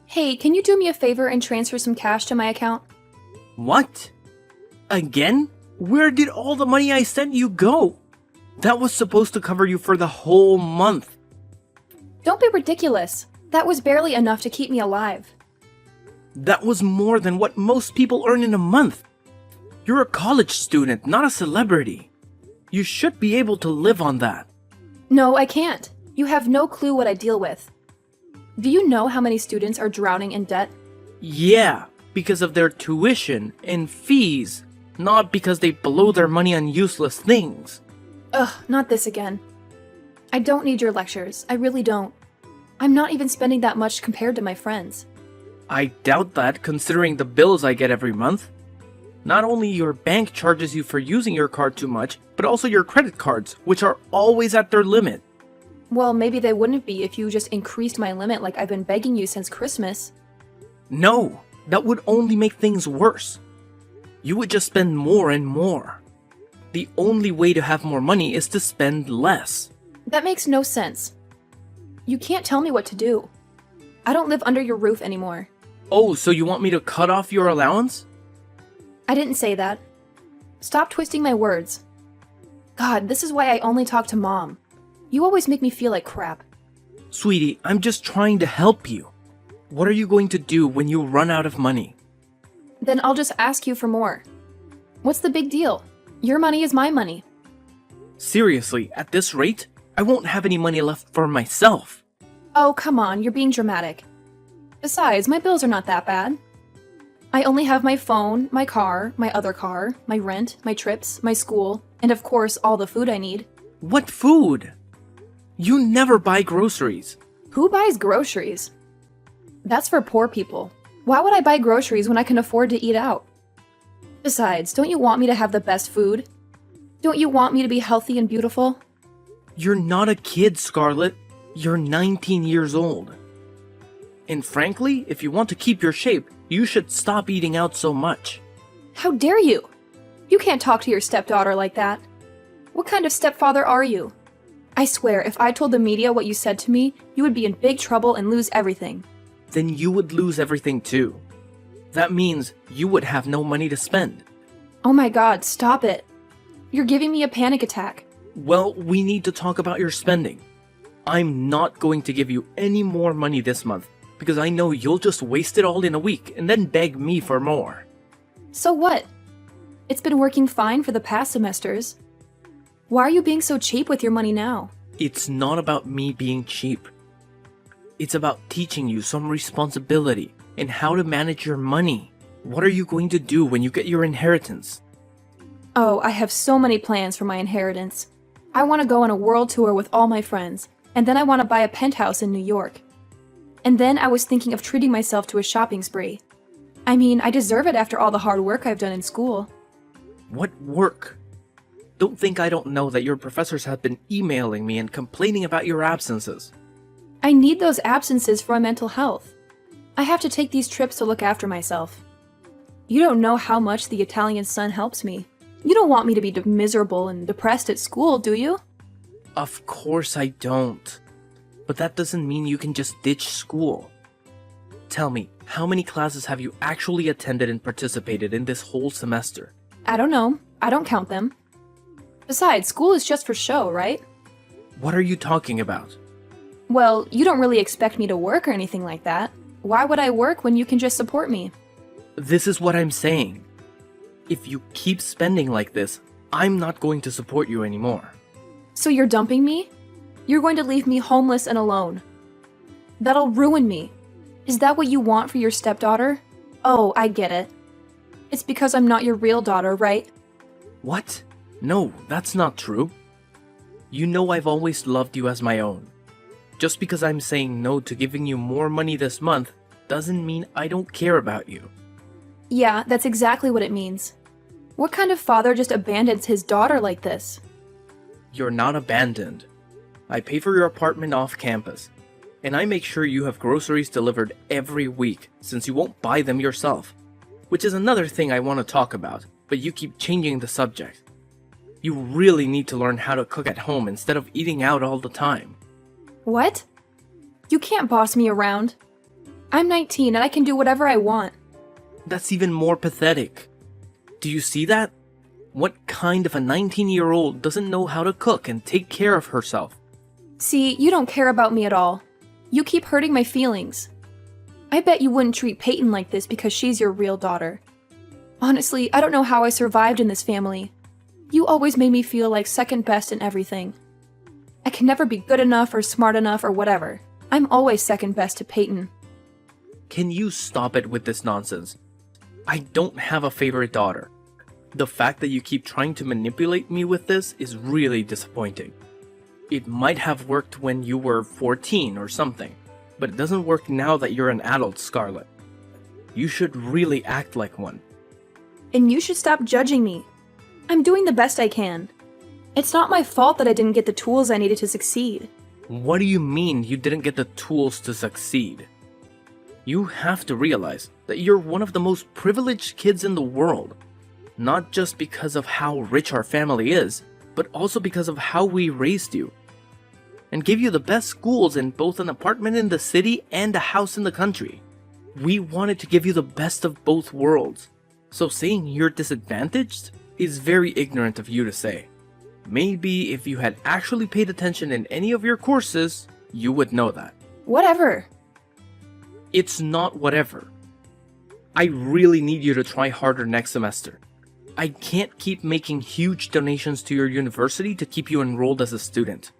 Hey, can you do me a favor and transfer some cash to my account? What? Again? Where did all the money I sent you go? That was supposed to cover you for the whole month. Don't be ridiculous. That was barely enough to keep me alive. That was more than what most people earn in a month. You're a college student, not a celebrity. You should be able to live on that. No, I can't. You have no clue what I deal with. Do you know how many students are drowning in debt? Yeah, because of their tuition and fees, not because they blow their money on useless things. Ugh, not this again. I don't need your lectures. I really don't. I'm not even spending that much compared to my friends. I doubt that, considering the bills I get every month. Not only your bank charges you for using your card too much, but also your credit cards, which are always at their limit. Well, maybe they wouldn't be if you just increased my limit like I've been begging you since Christmas. No, that would only make things worse. You would just spend more and more. The only way to have more money is to spend less. That makes no sense. You can't tell me what to do. I don't live under your roof anymore. Oh, so you want me to cut off your allowance? I didn't say that. Stop twisting my words. God, this is why I only talk to Mom. You always make me feel like crap. Sweetie, I'm just trying to help you. What are you going to do when you run out of money? Then I'll just ask you for more. What's the big deal? Your money is my money. Seriously, at this rate, I won't have any money left for myself. Oh, come on, you're being dramatic. Besides, my bills are not that bad. I only have my phone, my car, my other car, my rent, my trips, my school, and of course, all the food I need. What food? You never buy groceries. Who buys groceries? That's for poor people. Why would I buy groceries when I can afford to eat out? Besides, don't you want me to have the best food? Don't you want me to be healthy and beautiful? You're not a kid, Scarlett. You're 19 years old. And frankly, if you want to keep your shape, you should stop eating out so much. How dare you? You can't talk to your stepdaughter like that. What kind of stepfather are you? I swear, if I told the media what you said to me, you would be in big trouble and lose everything. Then you would lose everything too. That means you would have no money to spend. Oh my god, stop it. You're giving me a panic attack. Well, we need to talk about your spending. I'm not going to give you any more money this month because I know you'll just waste it all in a week and then beg me for more. So what? It's been working fine for the past semesters. Why are you being so cheap with your money now? It's not about me being cheap. It's about teaching you some responsibility and how to manage your money. What are you going to do when you get your inheritance? Oh, I have so many plans for my inheritance. I want to go on a world tour with all my friends, and then I want to buy a penthouse in New York. And then I was thinking of treating myself to a shopping spree. I mean, I deserve it after all the hard work I've done in school. What work? Don't think I don't know that your professors have been emailing me and complaining about your absences. I need those absences for my mental health. I have to take these trips to look after myself. You don't know how much the Italian sun helps me. You don't want me to be miserable and depressed at school, do you? Of course I don't. But that doesn't mean you can just ditch school. Tell me, how many classes have you actually attended and participated in this whole semester? I don't know. I don't count them. Besides, school is just for show, right? What are you talking about? Well, you don't really expect me to work or anything like that. Why would I work when you can just support me? This is what I'm saying. If you keep spending like this, I'm not going to support you anymore. So you're dumping me? You're going to leave me homeless and alone. That'll ruin me. Is that what you want for your stepdaughter? Oh, I get it. It's because I'm not your real daughter, right? What? No, that's not true. You know I've always loved you as my own. Just because I'm saying no to giving you more money this month doesn't mean I don't care about you. Yeah, that's exactly what it means. What kind of father just abandons his daughter like this? You're not abandoned. I pay for your apartment off campus, and I make sure you have groceries delivered every week since you won't buy them yourself. Which is another thing I want to talk about, but you keep changing the subject. You really need to learn how to cook at home instead of eating out all the time. What? You can't boss me around. I'm 19 and I can do whatever I want. That's even more pathetic. Do you see that? What kind of a 19-year-old doesn't know how to cook and take care of herself? See, you don't care about me at all. You keep hurting my feelings. I bet you wouldn't treat Peyton like this because she's your real daughter. Honestly, I don't know how I survived in this family. You always made me feel like second best in everything. I can never be good enough or smart enough or whatever. I'm always second best to Peyton. Can you stop it with this nonsense? I don't have a favorite daughter. The fact that you keep trying to manipulate me with this is really disappointing. It might have worked when you were 14 or something, but it doesn't work now that you're an adult, Scarlett. You should really act like one. And you should stop judging me. I'm doing the best I can. It's not my fault that I didn't get the tools I needed to succeed. What do you mean you didn't get the tools to succeed? You have to realize that you're one of the most privileged kids in the world. Not just because of how rich our family is, but also because of how we raised you. And gave you the best schools in both an apartment in the city and a house in the country. We wanted to give you the best of both worlds. So saying you're disadvantaged is very ignorant of you to say. Maybe if you had actually paid attention in any of your courses, you would know that. Whatever. It's not whatever. I really need you to try harder next semester. I can't keep making huge donations to your university to keep you enrolled as a student.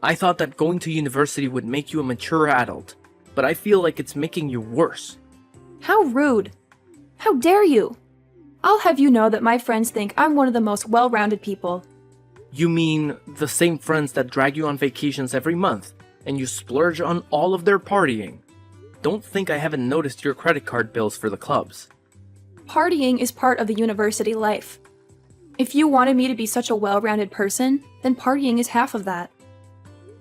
I thought that going to university would make you a mature adult, but I feel like it's making you worse. How rude. How dare you? I'll have you know that my friends think I'm one of the most well-rounded people. You mean the same friends that drag you on vacations every month, and you splurge on all of their partying? Don't think I haven't noticed your credit card bills for the clubs. Partying is part of the university life. If you wanted me to be such a well-rounded person, then partying is half of that.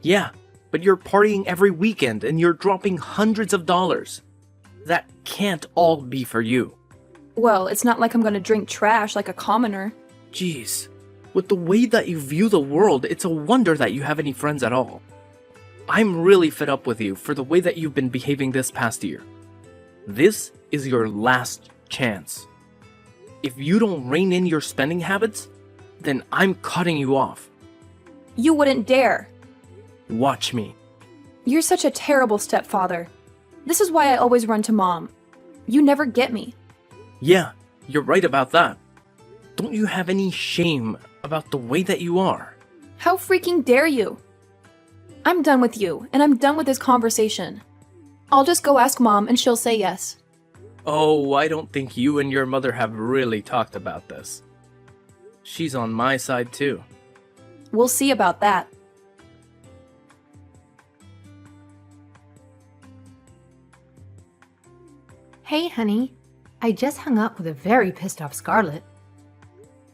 Yeah, but you're partying every weekend and you're dropping hundreds of dollars. That can't all be for you. Well, it's not like I'm gonna drink trash like a commoner. Jeez, with the way that you view the world, it's a wonder that you have any friends at all. I'm really fed up with you for the way that you've been behaving this past year. This is your last chance. If you don't rein in your spending habits, then I'm cutting you off. You wouldn't dare. Watch me. You're such a terrible stepfather. This is why I always run to Mom. You never get me. Yeah, you're right about that. Don't you have any shame about the way that you are? How freaking dare you? I'm done with you, and I'm done with this conversation. I'll just go ask Mom and she'll say yes. Oh, I don't think you and your mother have really talked about this. She's on my side too. We'll see about that. Hey, honey. I just hung up with a very pissed off Scarlett.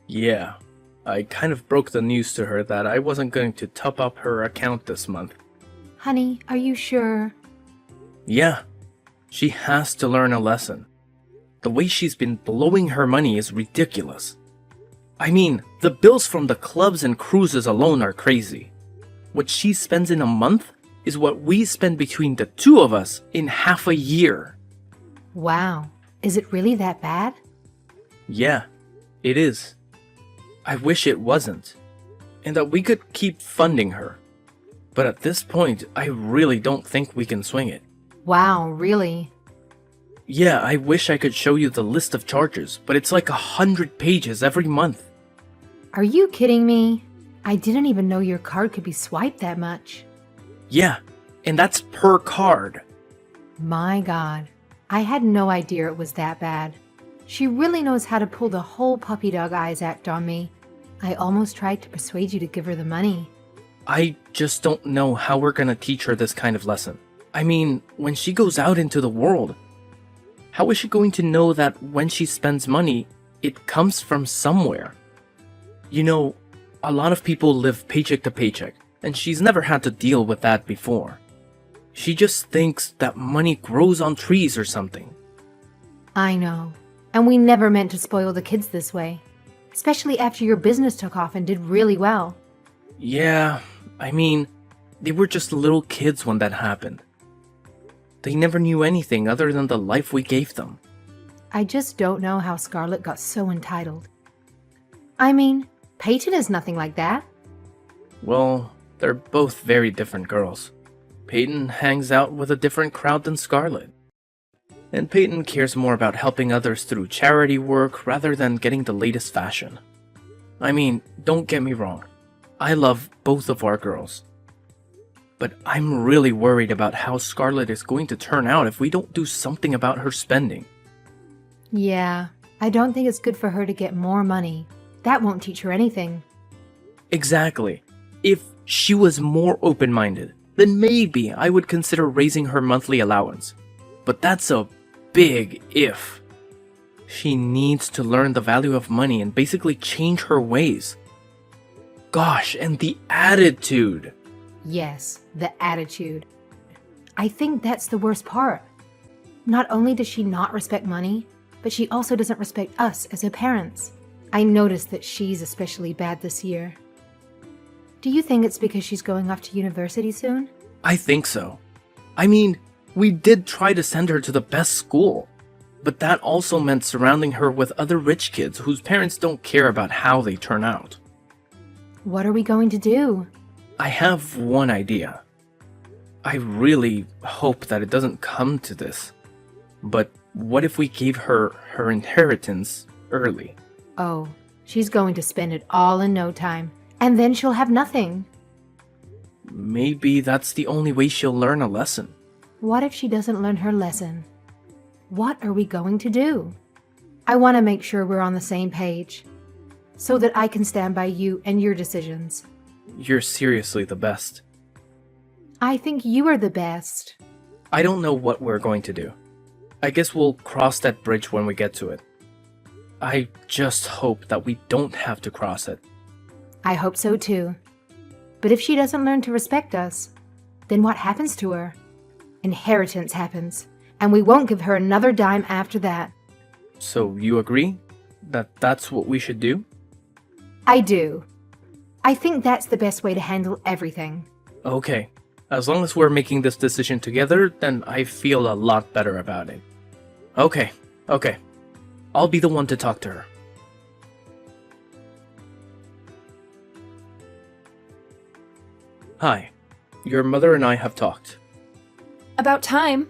Yeah, I kind of broke the news to her that I wasn't going to top up her account this month. Honey, are you sure? Yeah, she has to learn a lesson. The way she's been blowing her money is ridiculous. I mean, the bills from the clubs and cruises alone are crazy. What she spends in a month is what we spend between the two of us in half a year. Wow. Is it really that bad? Yeah, it is. I wish it wasn't, and that we could keep funding her. But at this point, I really don't think we can swing it. Wow, really? Yeah, I wish I could show you the list of charges, but it's like 100 pages every month. Are you kidding me? I didn't even know your card could be swiped that much. Yeah, and that's per card. My God. I had no idea it was that bad. She really knows how to pull the whole puppy dog eyes act on me. I almost tried to persuade you to give her the money. I just don't know how we're gonna teach her this kind of lesson. I mean, when she goes out into the world, how is she going to know that when she spends money, it comes from somewhere? You know, a lot of people live paycheck to paycheck, and she's never had to deal with that before. She just thinks that money grows on trees or something. I know. And we never meant to spoil the kids this way. Especially after your business took off and did really well. Yeah, I mean, they were just little kids when that happened. They never knew anything other than the life we gave them. I just don't know how Scarlett got so entitled. I mean, Peyton is nothing like that. Well, they're both very different girls. Peyton hangs out with a different crowd than Scarlett. And Peyton cares more about helping others through charity work rather than getting the latest fashion. I mean, don't get me wrong. I love both of our girls. But I'm really worried about how Scarlett is going to turn out if we don't do something about her spending. Yeah, I don't think it's good for her to get more money. That won't teach her anything. Exactly. If she was more open-minded, then maybe I would consider raising her monthly allowance. But that's a big if. She needs to learn the value of money and basically change her ways. Gosh, and the attitude. Yes, the attitude. I think that's the worst part. Not only does she not respect money, but she also doesn't respect us as her parents. I noticed that she's especially bad this year. Do you think it's because she's going off to university soon? I think so. I mean, we did try to send her to the best school, but that also meant surrounding her with other rich kids whose parents don't care about how they turn out. What are we going to do? I have one idea. I really hope that it doesn't come to this, but what if we gave her her inheritance early? Oh, she's going to spend it all in no time, and then she'll have nothing. Maybe that's the only way she'll learn a lesson. What if she doesn't learn her lesson? What are we going to do? I want to make sure we're on the same page, so that I can stand by you and your decisions. You're seriously the best. I think you are the best. I don't know what we're going to do. I guess we'll cross that bridge when we get to it. I just hope that we don't have to cross it. I hope so too. But if she doesn't learn to respect us, then what happens to her? Inheritance happens, and we won't give her another dime after that. So you agree that that's what we should do? I do. I think that's the best way to handle everything. Okay. As long as we're making this decision together, then I feel a lot better about it. Okay. I'll be the one to talk to her. Hi. Your mother and I have talked. About time.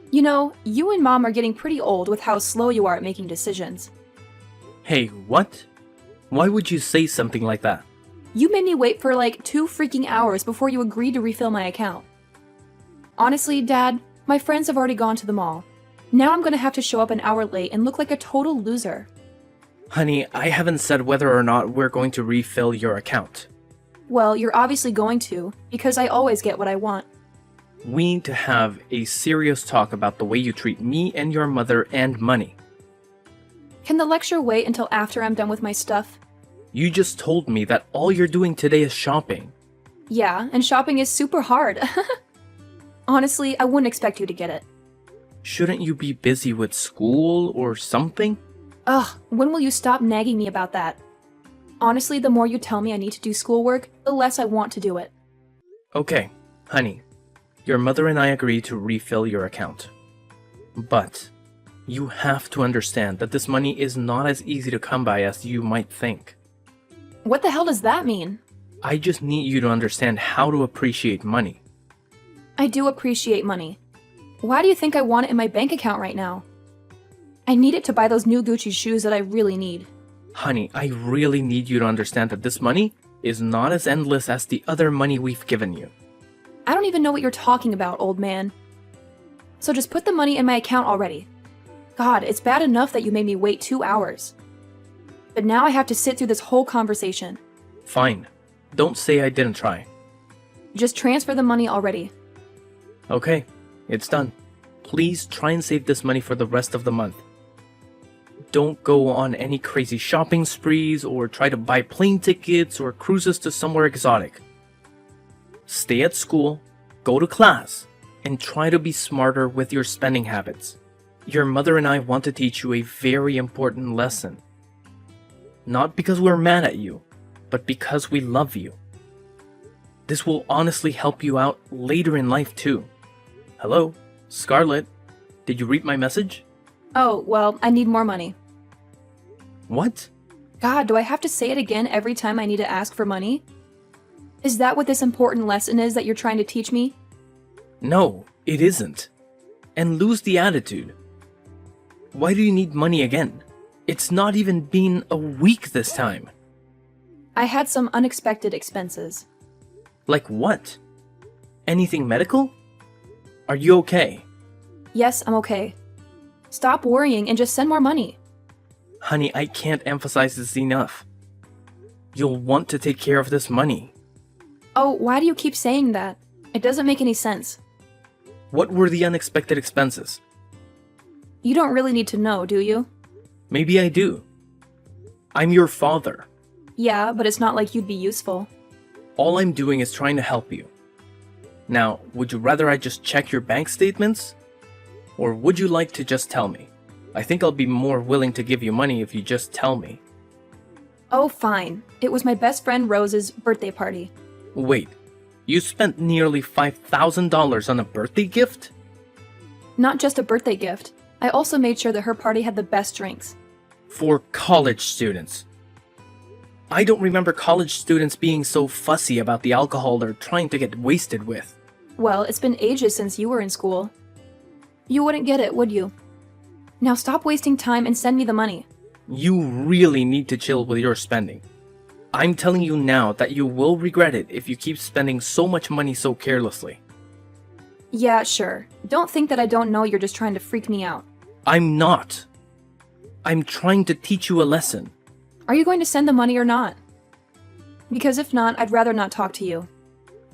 You know, you and Mom are getting pretty old with how slow you are at making decisions. Hey, what? Why would you say something like that? You made me wait for like 2 freaking hours before you agreed to refill my account. Honestly, Dad, my friends have already gone to the mall. Now I'm gonna have to show up an hour late and look like a total loser. Honey, I haven't said whether or not we're going to refill your account. Well, you're obviously going to, because I always get what I want. We need to have a serious talk about the way you treat me and your mother and money. Can the lecture wait until after I'm done with my stuff? You just told me that all you're doing today is shopping. Yeah, and shopping is super hard. Honestly, I wouldn't expect you to get it. Shouldn't you be busy with school or something? Ugh, when will you stop nagging me about that? Honestly, the more you tell me I need to do schoolwork, the less I want to do it. Okay, honey. Your mother and I agree to refill your account. But you have to understand that this money is not as easy to come by as you might think. What the hell does that mean? I just need you to understand how to appreciate money. I do appreciate money. Why do you think I want it in my bank account right now? I need it to buy those new Gucci shoes that I really need. Honey, I really need you to understand that this money is not as endless as the other money we've given you. I don't even know what you're talking about, old man. So just put the money in my account already. God, it's bad enough that you made me wait 2 hours. But now I have to sit through this whole conversation. Fine. Don't say I didn't try. Just transfer the money already. Okay, it's done. Please try and save this money for the rest of the month. Don't go on any crazy shopping sprees or try to buy plane tickets or cruises to somewhere exotic. Stay at school, go to class, and try to be smarter with your spending habits. Your mother and I want to teach you a very important lesson. Not because we're mad at you, but because we love you. This will honestly help you out later in life too. Hello? Scarlett, did you read my message? Oh, well, I need more money. What? God, do I have to say it again every time I need to ask for money? Is that what this important lesson is that you're trying to teach me? No, it isn't. And lose the attitude. Why do you need money again? It's not even been a week this time. I had some unexpected expenses. Like what? Anything medical? Are you okay? Yes, I'm okay. Stop worrying and just send more money. Honey, I can't emphasize this enough. You'll want to take care of this money. Oh, why do you keep saying that? It doesn't make any sense. What were the unexpected expenses? You don't really need to know, do you? Maybe I do. I'm your father. Yeah, but it's not like you'd be useful. All I'm doing is trying to help you. Now, would you rather I just check your bank statements? Or would you like to just tell me? I think I'll be more willing to give you money if you just tell me. Oh, fine. It was my best friend Rose's birthday party. Wait, you spent nearly $5,000 on a birthday gift? Not just a birthday gift. I also made sure that her party had the best drinks. For college students. I don't remember college students being so fussy about the alcohol they're trying to get wasted with. Well, it's been ages since you were in school. You wouldn't get it, would you? Now stop wasting time and send me the money. You really need to chill with your spending. I'm telling you now that you will regret it if you keep spending so much money so carelessly. Yeah, sure. Don't think that I don't know you're just trying to freak me out. I'm not. I'm trying to teach you a lesson. Are you going to send the money or not? Because if not, I'd rather not talk to you.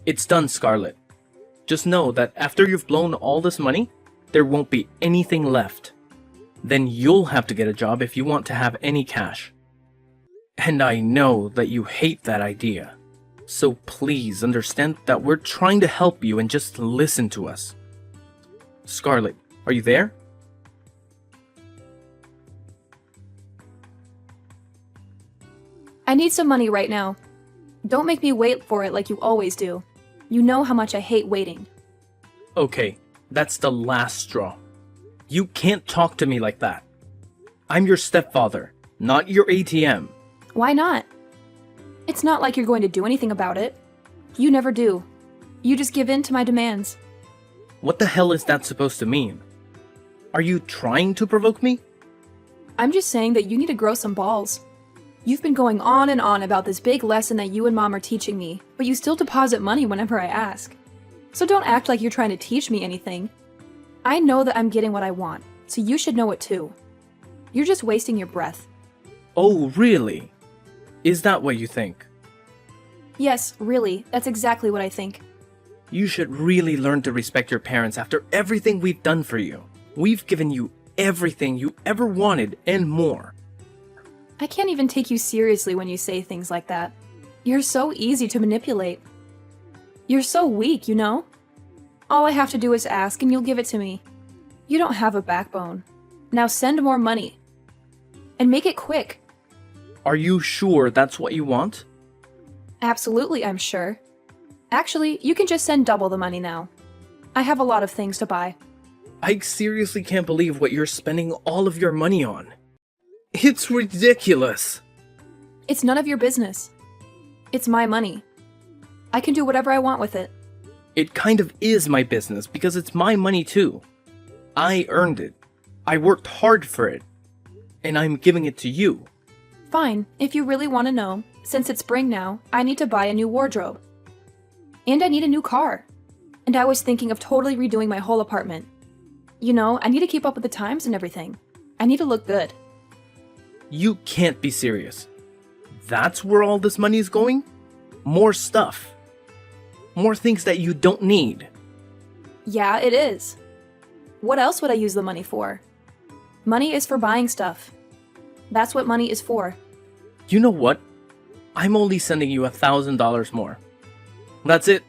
It's done, Scarlett. Just know that after you've blown all this money, there won't be anything left. Then you'll have to get a job if you want to have any cash. And I know that you hate that idea. So please understand that we're trying to help you and just listen to us. Scarlett, are you there? I need some money right now. Don't make me wait for it like you always do. You know how much I hate waiting. Okay, that's the last straw. You can't talk to me like that. I'm your stepfather, not your ATM. Why not? It's not like you're going to do anything about it. You never do. You just give in to my demands. What the hell is that supposed to mean? Are you trying to provoke me? I'm just saying that you need to grow some balls. You've been going on and on about this big lesson that you and Mom are teaching me, but you still deposit money whenever I ask. So don't act like you're trying to teach me anything. I know that I'm getting what I want, so you should know it too. You're just wasting your breath. Oh, really? Is that what you think? Yes, really, that's exactly what I think. You should really learn to respect your parents after everything we've done for you. We've given you everything you ever wanted and more. I can't even take you seriously when you say things like that. You're so easy to manipulate. You're so weak, you know? All I have to do is ask and you'll give it to me. You don't have a backbone. Now send more money. And make it quick. Are you sure that's what you want? Absolutely, I'm sure. Actually, you can just send double the money now. I have a lot of things to buy. I seriously can't believe what you're spending all of your money on. It's ridiculous. It's none of your business. It's my money. I can do whatever I want with it. It kind of is my business because it's my money too. I earned it. I worked hard for it. And I'm giving it to you. Fine, if you really want to know, since it's spring now, I need to buy a new wardrobe. And I need a new car. And I was thinking of totally redoing my whole apartment. You know, I need to keep up with the times and everything. I need to look good. You can't be serious. That's where all this money is going? More stuff. More things that you don't need. Yeah, it is. What else would I use the money for? Money is for buying stuff. That's what money is for. You know what? I'm only sending you $1,000 more. That's it.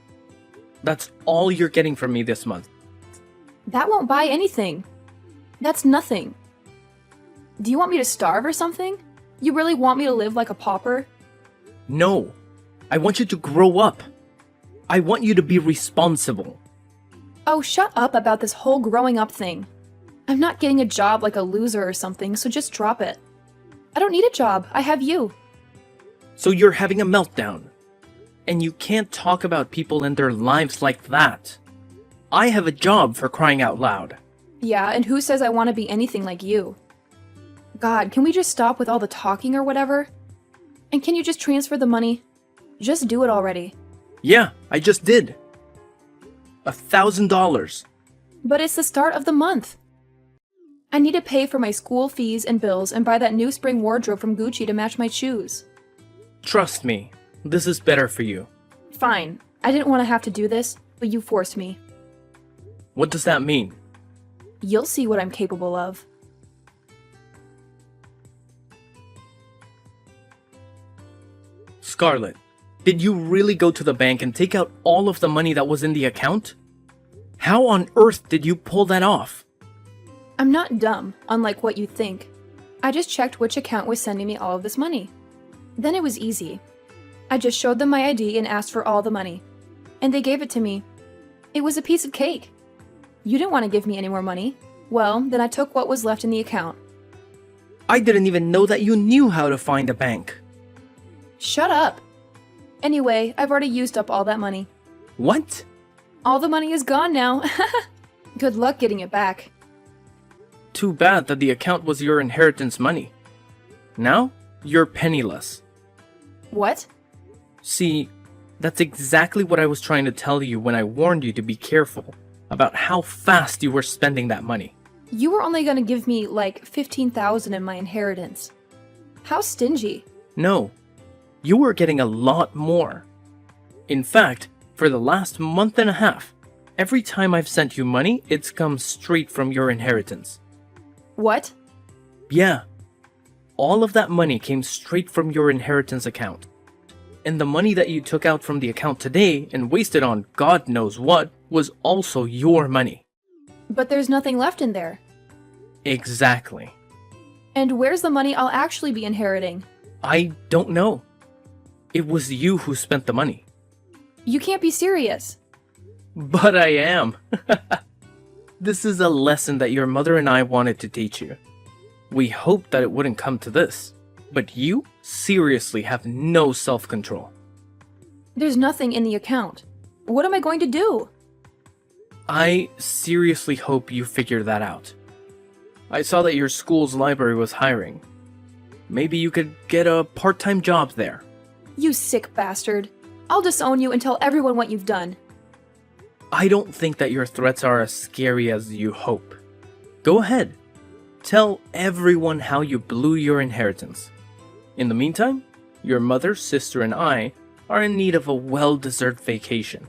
That's all you're getting from me this month. That won't buy anything. That's nothing. Do you want me to starve or something? You really want me to live like a pauper? No. I want you to grow up. I want you to be responsible. Oh, shut up about this whole growing up thing. I'm not getting a job like a loser or something, so just drop it. I don't need a job. I have you. So you're having a meltdown. And you can't talk about people and their lives like that. I have a job, for crying out loud. Yeah, and who says I want to be anything like you? God, can we just stop with all the talking or whatever? And can you just transfer the money? Just do it already. Yeah, I just did. $1,000. But it's the start of the month. I need to pay for my school fees and bills and buy that new spring wardrobe from Gucci to match my shoes. Trust me, this is better for you. Fine. I didn't want to have to do this, but you forced me. What does that mean? You'll see what I'm capable of. Scarlett, did you really go to the bank and take out all of the money that was in the account? How on earth did you pull that off? I'm not dumb, unlike what you think. I just checked which account was sending me all of this money. Then it was easy. I just showed them my ID and asked for all the money. And they gave it to me. It was a piece of cake. You didn't want to give me any more money. Well, then I took what was left in the account. I didn't even know that you knew how to find a bank. Shut up. Anyway, I've already used up all that money. What? All the money is gone now. Good luck getting it back. Too bad that the account was your inheritance money. Now, you're penniless. What? See, that's exactly what I was trying to tell you when I warned you to be careful about how fast you were spending that money. You were only going to give me like $15,000 in my inheritance. How stingy. No, you were getting a lot more. In fact, for the last month and a half, every time I've sent you money, it's come straight from your inheritance. What? Yeah. All of that money came straight from your inheritance account. And the money that you took out from the account today and wasted on God knows what was also your money. But there's nothing left in there. Exactly. And where's the money I'll actually be inheriting? I don't know. It was you who spent the money. You can't be serious. But I am. This is a lesson that your mother and I wanted to teach you. We hoped that it wouldn't come to this, but you seriously have no self-control. There's nothing in the account. What am I going to do? I seriously hope you figure that out. I saw that your school's library was hiring. Maybe you could get a part-time job there. You sick bastard. I'll disown you and tell everyone what you've done. I don't think that your threats are as scary as you hope. Go ahead. Tell everyone how you blew your inheritance. In the meantime, your mother, sister, and I are in need of a well-deserved vacation.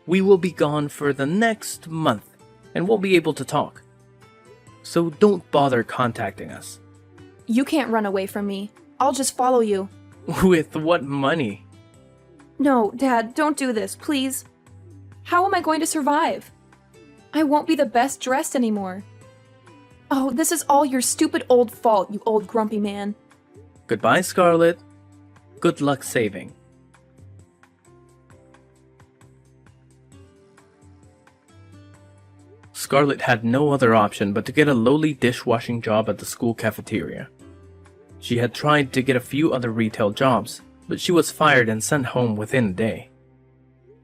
We will be gone for the next month and won't be able to talk. So don't bother contacting us. You can't run away from me. I'll just follow you. With what money? No, Dad, don't do this, please. How am I going to survive? I won't be the best dressed anymore. Oh, this is all your stupid old fault, you old grumpy man. Goodbye, Scarlett. Good luck saving. Scarlett had no other option but to get a lowly dishwashing job at the school cafeteria. She had tried to get a few other retail jobs, but she was fired and sent home within a day.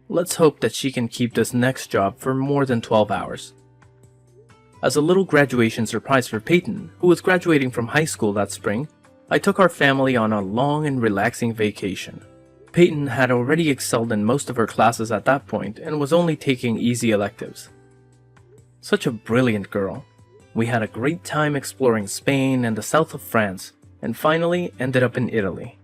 Let's hope that she can keep this next job for more than 12 hours. As a little graduation surprise for Peyton, who was graduating from high school that spring, I took our family on a long and relaxing vacation. Peyton had already excelled in most of her classes at that point and was only taking easy electives. Such a brilliant girl. We had a great time exploring Spain and the south of France, and finally ended up in Italy.